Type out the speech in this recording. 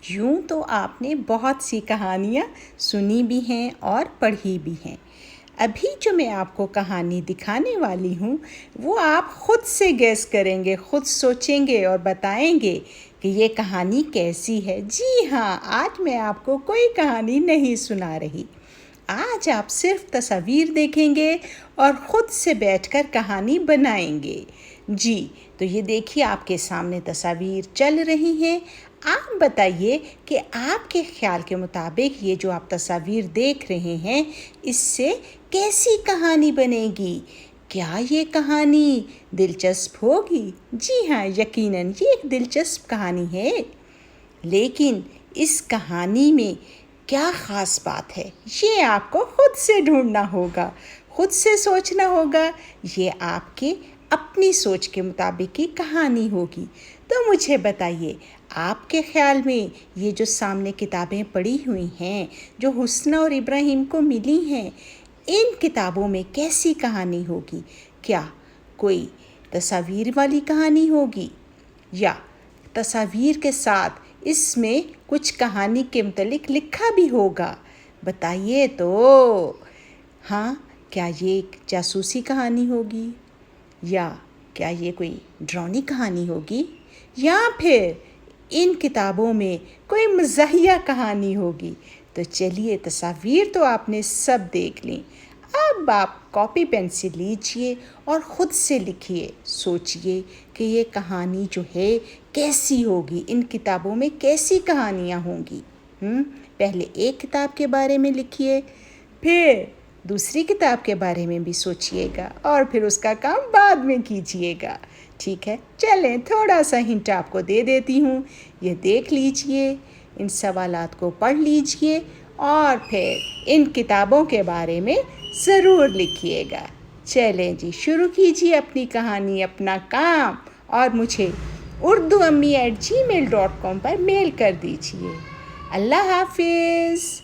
یوں تو آپ نے بہت سی کہانیاں سنی بھی ہیں اور پڑھی بھی ہیں۔ ابھی جو میں آپ کو کہانی دکھانے والی ہوں وہ آپ خود سے گیس کریں گے، خود سوچیں گے اور بتائیں گے کہ یہ کہانی کیسی ہے۔ جی ہاں، آج میں آپ کو کوئی کہانی نہیں سنا رہی۔ آج آپ صرف تصاویر دیکھیں گے اور خود سے بیٹھ کر کہانی بنائیں گے۔ جی، تو یہ دیکھیے آپ کے سامنے تصاویر چل رہی ہیں۔ آپ بتائیے کہ آپ کے خیال کے مطابق یہ جو آپ تصاویر دیکھ رہے ہیں اس سے کیسی کہانی بنے گی؟ کیا یہ کہانی دلچسپ ہوگی؟ جی ہاں، یقیناً یہ ایک دلچسپ کہانی ہے، لیکن اس کہانی میں کیا خاص بات ہے یہ آپ کو خود سے ڈھونڈنا ہوگا، خود سے سوچنا ہوگا۔ یہ آپ کے اپنی سوچ کے مطابق کی کہانی ہوگی۔ تو مجھے بتائیے، آپ کے خیال میں یہ جو سامنے کتابیں پڑھی ہوئی ہیں جو حسنہ اور ابراہیم کو ملی ہیں، ان کتابوں میں کیسی کہانی ہوگی؟ کیا کوئی تصاویر والی کہانی ہوگی یا تصاویر کے ساتھ اس میں کچھ کہانی کے متعلق لکھا بھی ہوگا؟ بتائیے تو۔ ہاں، کیا یہ ایک جاسوسی کہانی ہوگی یا کیا یہ کوئی ڈرامائی کہانی ہوگی یا پھر ان کتابوں میں کوئی مزاحیہ کہانی ہوگی؟ تو چلیے، تصاویر تو آپ نے سب دیکھ لیں، اب آپ کاپی پینسل لیجئے اور خود سے لکھیے، سوچئے کہ یہ کہانی جو ہے کیسی ہوگی، ان کتابوں میں کیسی کہانیاں ہوں گی۔ پہلے ایک کتاب کے بارے میں لکھیے، پھر دوسری کتاب کے بارے میں بھی سوچئے گا اور پھر اس کا کام بعد میں کیجئے گا۔ ٹھیک ہے، چلیں تھوڑا سا ہنٹ آپ کو دے دیتی ہوں، یہ دیکھ لیجئے، ان سوالات کو پڑھ لیجئے اور پھر ان کتابوں کے بارے میں ضرور لکھیے گا۔ چلیں جی، شروع کیجئے اپنی کہانی، اپنا کام، اور مجھے urduammi@gmail.com پر میل کر دیجئے۔ اللہ حافظ۔